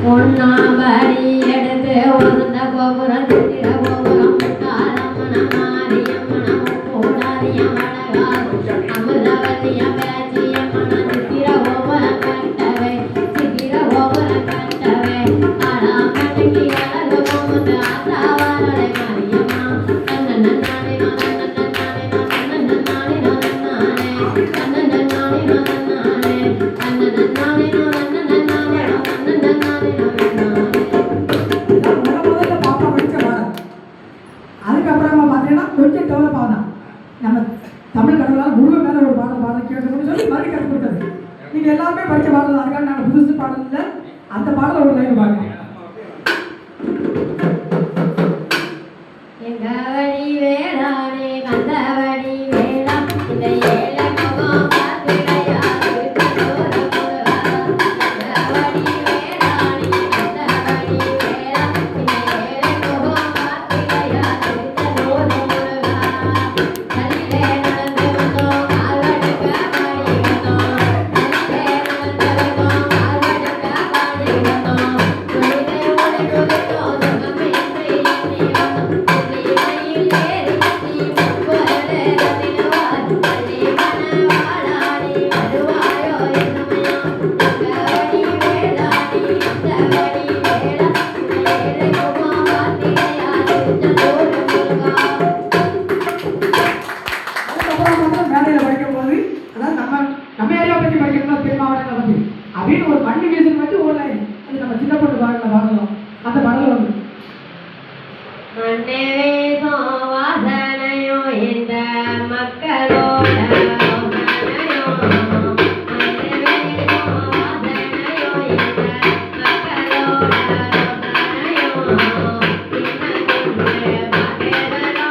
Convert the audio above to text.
பொன்னாபடி எடுத்து உருந்த கோபுரம் சுத்திர கோபுரம் காலமன மாரியம்மன போடாரியம்மன அமுதவல்லிய பேச்சியம்மன சித்திர கோபுரம் கட்டவே சித்திர கோபுரம் கட்டவே ஆளாமணிக்கு அழகு போகுது ஆசாவாரலை மாரியம்மா நன்னே அதுக்கப்புறமா பார்த்தீங்கன்னா கொஞ்சம் டெவலப் ஆகலாம். நம்ம தமிழ் கடவுளால் முருகன் மேலே ஒரு பாடல் கேட்கணும்னு சொல்லி மறுபடியும் கற்றுக் கொடுத்தது. நீங்கள் எல்லாருமே படித்த பாடல் அதுக்காக நாங்கள் புதுசு பாடல் இல்லை, அந்த பாடலை ஒரு லைன் பார்க்கலாம். எங்கவடி வேளானே கந்தவடி வேளா இந்த ஏழ முகம் பார்த்துடையா திருச்செந்தூர் எங்கவடி வேளானே கந்தவடி வேளா இந்த ஏழ முகம் பார்த்துடையா திருச்செந்தூர் கலிலே நடந்து வந்தோம் கால்வடுக்க பாடி வந்தோம் கலிலே நடந்து வந்தோம் கால்வடுக்க பாடி வந்தோம் குளிரே ஒளி குளித்தோம் சுகமின்றி எண்ணி வந்தோம் மேடையில் படிக்கும்போது அதாவது நம்ம ஏரியா பற்றி படிக்கணும்னா தென் மாவட்டங்களை பற்றி அப்படின்னு ஒரு மண்ணு வீசுன்னு வச்சு ஒரு லைன் அது நம்ம சின்ன பொண்ணு பாடல பாடலாம். அந்த பாடல் வந்து மன்னவேசோ வாசனையோ இந்த மக்களோட வாசனையோ மன்னவேசோ வாசனையோ இந்த மக்களோட வாசனையோ சின்ன குண்டு பாகேதனா